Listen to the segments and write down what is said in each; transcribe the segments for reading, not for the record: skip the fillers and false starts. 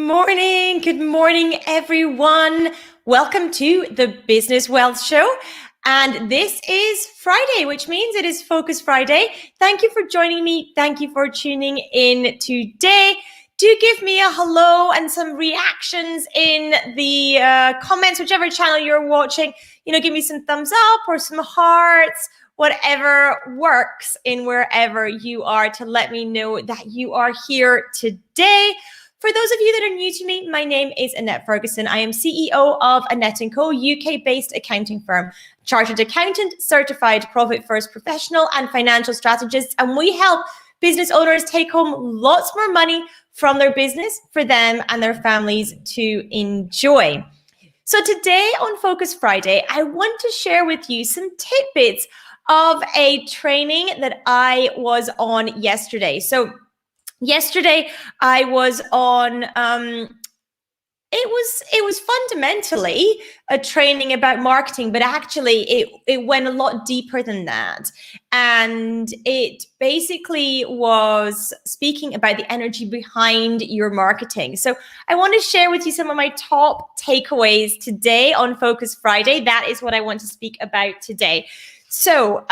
Good morning, everyone. Welcome to the Business Wealth Show. And this is Friday, which means it is Focus Friday. Thank you for joining me. Thank you for tuning in today. Do give me a hello and some reactions in the comments, whichever channel you're watching. Give me some thumbs up or some hearts, whatever works in wherever you are, to let me know that you are here today. For those of you that are new to me, my name is Annette Ferguson. I am CEO of Annette & Co, UK-based accounting firm, chartered accountant, certified profit first professional and financial strategist, and we help business owners take home lots more money from their business for them and their families to enjoy. So today on Focus Friday, I want to share with you some tidbits of a training that I was on yesterday. So yesterday I was on it was fundamentally a training about marketing, but actually it went a lot deeper than that. And it basically was speaking about the energy behind your marketing. So I want to share with you some of my top takeaways today on Focus Friday. That is what I want to speak about today. So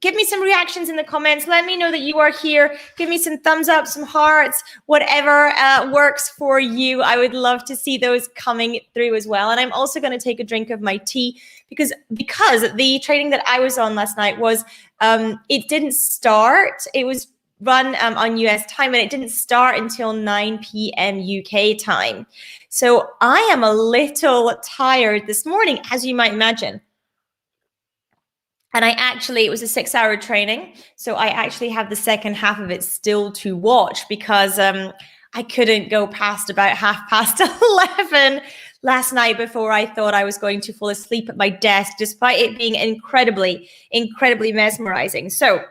give me some reactions in the comments. Let me know that you are here. Give me some thumbs up, some hearts, whatever works for you. I would love to see those coming through as well. And I'm also going to take a drink of my tea because the training that I was on last night was, it didn't start. It was run on US time, and it didn't start until 9 p.m. UK time. So I am a little tired this morning, as you might imagine. And it was a 6-hour training. So I actually have the second half of it still to watch because I couldn't go past about 11:30 last night before I thought I was going to fall asleep at my desk, despite it being incredibly, incredibly mesmerizing. So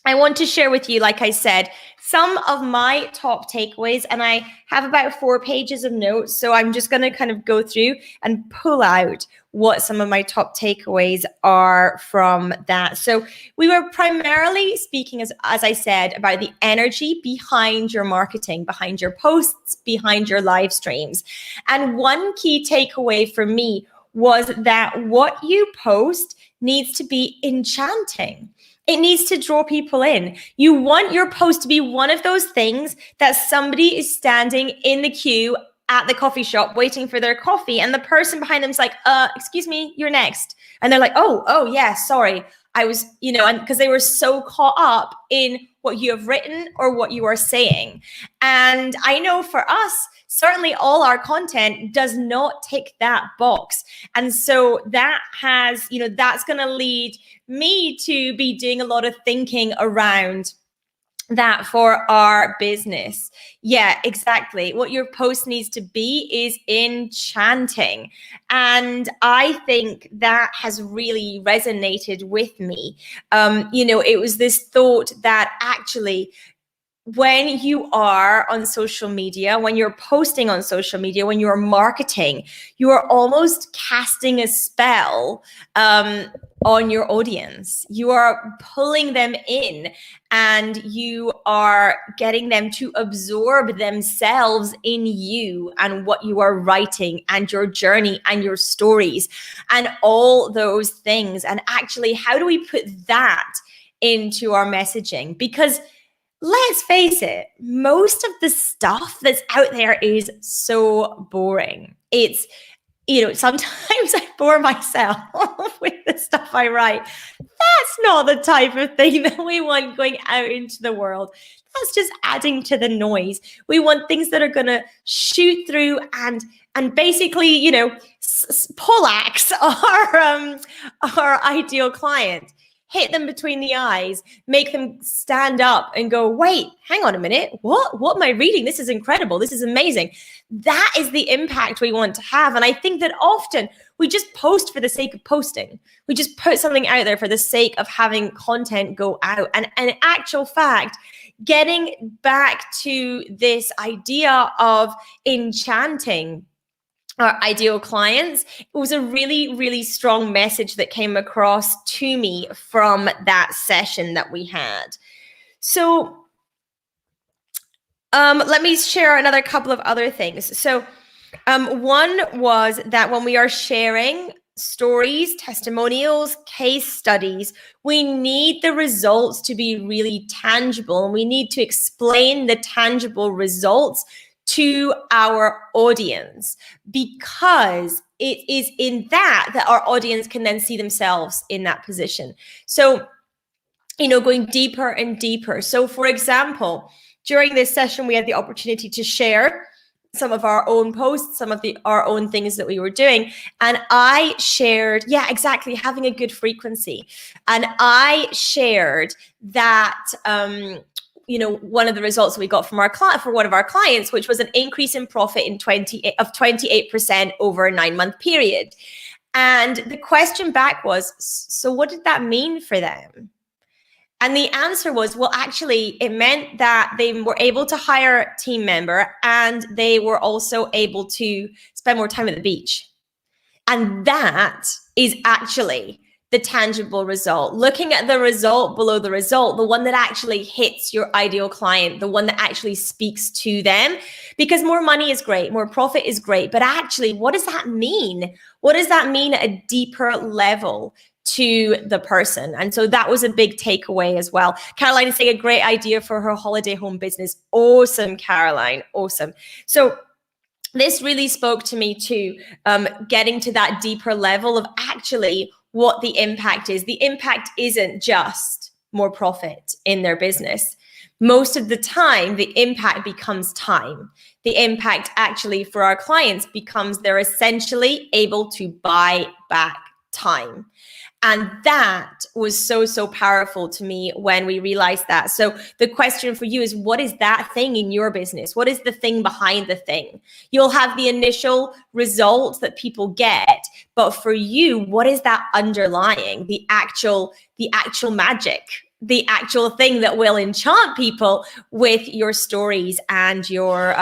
I want to share with you, like I said, some of my top takeaways, and I have about 4 pages of notes. So I'm just going to kind of go through and pull out what some of my top takeaways are from that. So we were primarily speaking, as I said, about the energy behind your marketing, behind your posts, behind your live streams. And one key takeaway for me was that what you post needs to be enchanting. It needs to draw people in. You want your post to be one of those things that somebody is standing in the queue at the coffee shop waiting for their coffee, and the person behind them is like, excuse me, you're next. And they're like, oh yeah, sorry. I was, and because they were so caught up in what you have written or what you are saying. And I know for us, certainly all our content does not tick that box. And so that has, that's going to lead me to be doing a lot of thinking around that for our business. Yeah, exactly. What your post needs to be is enchanting. And I think that has really resonated with me. It was this thought that actually, when you are on social media, when you're posting on social media, when you're marketing, you are almost casting a spell on your audience. You are pulling them in and you are getting them to absorb themselves in you and what you are writing and your journey and your stories and all those things. And actually, how do we put that into our messaging? Because let's face it, most of the stuff that's out there is so boring. It's, sometimes I bore myself with the stuff I write. That's not the type of thing that we want going out into the world. That's just adding to the noise. We want things that are going to shoot through and basically, poleaxe our ideal client. Hit them between the eyes, make them stand up and go, wait, hang on a minute. What am I reading? This is incredible. This is amazing. That is the impact we want to have. And I think that often we just post for the sake of posting. We just put something out there for the sake of having content go out. And in actual fact, getting back to this idea of enchanting our ideal clients, it was a really, really strong message that came across to me from that session that we had. So Let me share another couple of other things. So, one was that when we are sharing stories, testimonials, case studies, we need the results to be really tangible, and we need to explain the tangible results to our audience, because it is in that our audience can then see themselves in that position. So, going deeper and deeper. So, for example, during this session, we had the opportunity to share some of our own posts, some of our own things that we were doing. And I shared, yeah, exactly, having a good frequency. And I shared that, one of the results that we got from our client, for one of our clients, which was an increase in profit of 28% over a 9-month period. And the question back was, so what did that mean for them? And the answer was, well, actually, it meant that they were able to hire a team member, and they were also able to spend more time at the beach. And that is actually the tangible result. Looking at the result below the result, the one that actually hits your ideal client, the one that actually speaks to them. Because more money is great, more profit is great, but actually, what does that mean? What does that mean at a deeper level to the person? And so that was a big takeaway as well. Caroline is saying a great idea for her holiday home business. Awesome, Caroline. Awesome. So this really spoke to me too, getting to that deeper level of actually what the impact is. The impact isn't just more profit in their business. Most of the time, the impact becomes time. The impact actually for our clients becomes they're essentially able to buy back time. And that was so, so powerful to me when we realized that. So the question for you is, what is that thing in your business? What is the thing behind the thing? You'll have the initial results that people get, but for you, what is that underlying, the actual magic, the actual thing that will enchant people with your stories and your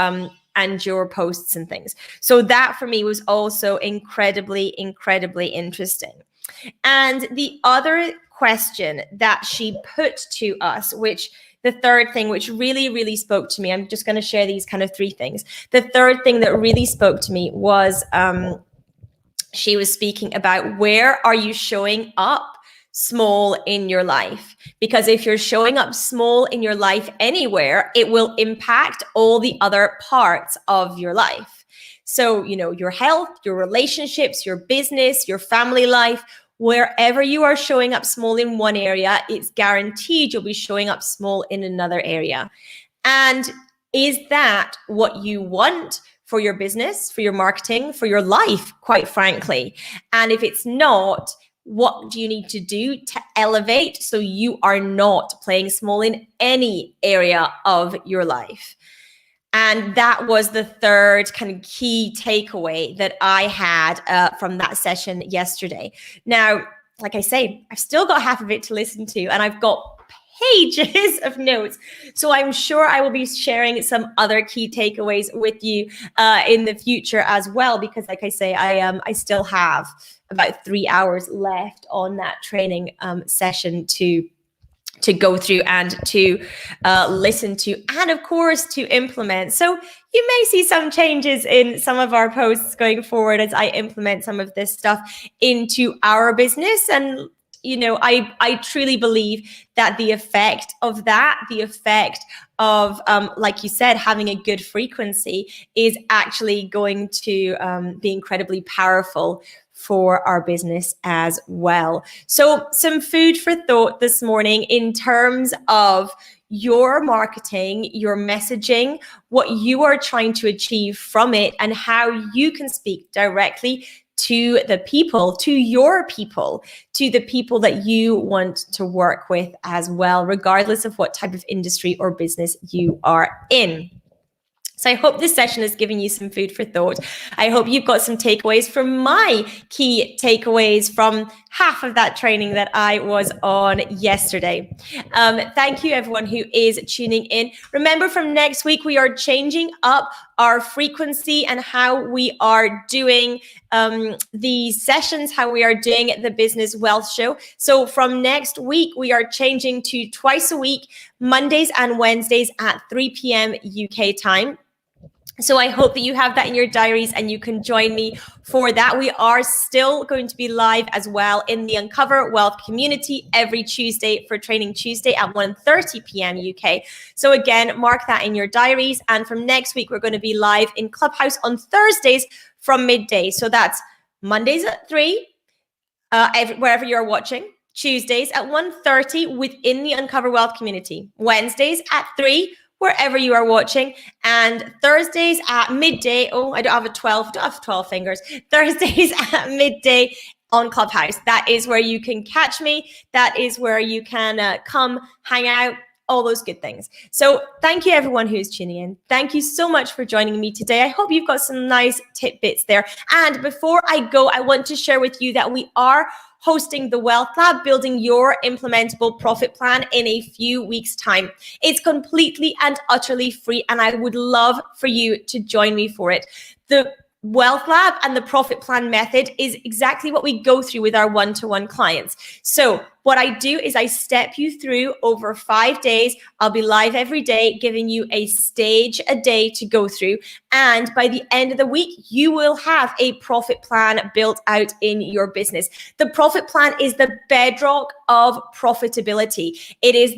posts and things? So that for me was also incredibly, incredibly interesting. And the other question that she put to us, which the third thing, which really, really spoke to me, I'm just going to share these kind of three things. The third thing that really spoke to me was she was speaking about, where are you showing up small in your life? Because if you're showing up small in your life anywhere, it will impact all the other parts of your life. So, your health, your relationships, your business, your family life, wherever you are showing up small in one area, it's guaranteed you'll be showing up small in another area. And is that what you want for your business, for your marketing, for your life, quite frankly? And if it's not, what do you need to do to elevate so you are not playing small in any area of your life? And that was the third kind of key takeaway that I had from that session yesterday. Now, like I say, I've still got half of it to listen to, and I've got pages of notes. So I'm sure I will be sharing some other key takeaways with you in the future as well, because like I say, I still have about 3 hours left on that training session to go through and to listen to, and of course to implement. So you may see some changes in some of our posts going forward as I implement some of this stuff into our business. And I truly believe that the effect of like you said, having a good frequency is actually going to be incredibly powerful for our business as well. So some food for thought this morning in terms of your marketing, your messaging, what you are trying to achieve from it, and how you can speak directly to the people, to your people, to the people that you want to work with as well, regardless of what type of industry or business you are in. So I hope this session is giving you some food for thought. I hope you've got some takeaways from my key takeaways from half of that training that I was on yesterday. Thank you, everyone who is tuning in. Remember, from next week, we are changing up our frequency and how we are doing these sessions, how we are doing the Business Wealth Show. So from next week, we are changing to twice a week, Mondays and Wednesdays at 3 p.m. UK time. So I hope that you have that in your diaries and you can join me for that. We are still going to be live as well in the Uncover Wealth community every Tuesday for Training Tuesday at 1:30 p.m. UK. So again, mark that in your diaries. And from next week, we're going to be live in Clubhouse on Thursdays from midday. So that's Mondays at 3, wherever you're watching. Tuesdays at 1:30 within the Uncover Wealth community. Wednesdays at 3, wherever you are watching, and Thursdays at midday. Oh, I don't have 12 fingers. Thursdays at midday on Clubhouse. That is where you can catch me. That is where you can come hang out, all those good things. So thank you everyone who's tuning in. Thank you so much for joining me today. I hope you've got some nice tidbits there. And before I go, I want to share with you that we are hosting the Wealth Lab, building your implementable profit plan in a few weeks' time. It's completely and utterly free, and I would love for you to join me for it. The Wealth Lab and the profit plan method is exactly what we go through with our one-to-one clients. So what I do is I step you through over 5 days. I'll be live every day, giving you a stage a day to go through. And by the end of the week, you will have a profit plan built out in your business. The profit plan is the bedrock of profitability. It is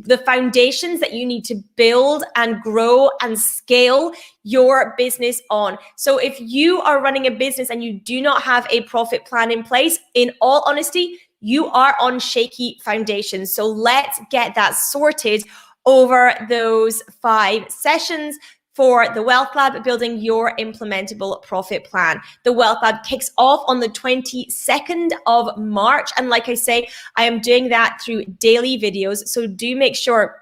the foundations that you need to build and grow and scale your business on. So if you are running a business and you do not have a profit plan in place, in all honesty, you are on shaky foundations. So let's get that sorted over those 5 sessions for the Wealth Lab, building your implementable profit plan. The Wealth Lab kicks off on the 22nd of March. And like I say, I am doing that through daily videos. So do make sure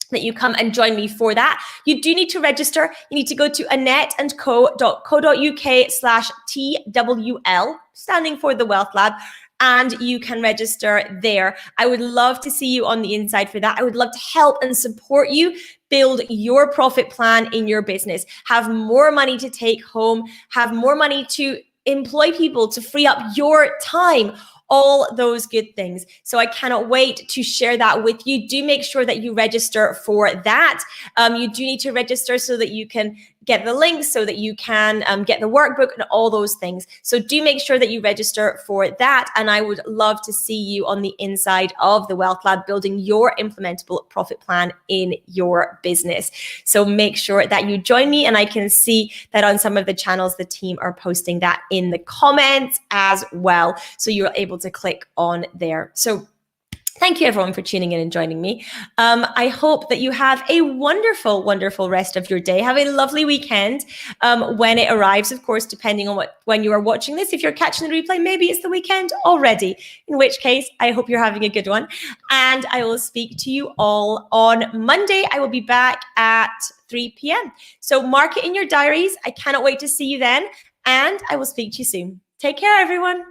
that you come and join me for that. You do need to register. You need to go to annetteandco.co.uk/TWL, standing for the Wealth Lab, and you can register there. I would love to see you on the inside for that. I would love to help and support you build your profit plan in your business, have more money to take home, have more money to employ people, to free up your time, all those good things. So I cannot wait to share that with you. Do make sure that you register for that. You do need to register so that you can get the links, so that you can get the workbook and all those things. So do make sure that you register for that. And I would love to see you on the inside of the Wealth Lab, building your implementable profit plan in your business. So make sure that you join me. And I can see that on some of the channels, the team are posting that in the comments as well. So you're able to click on there. So thank you everyone for tuning in and joining me. I hope that you have a wonderful, wonderful rest of your day. Have a lovely weekend when it arrives, of course, depending on when you are watching this. If you're catching the replay, maybe it's the weekend already, in which case I hope you're having a good one. And I will speak to you all on Monday. I will be back at 3 p.m. So mark it in your diaries. I cannot wait to see you then. And I will speak to you soon. Take care, everyone.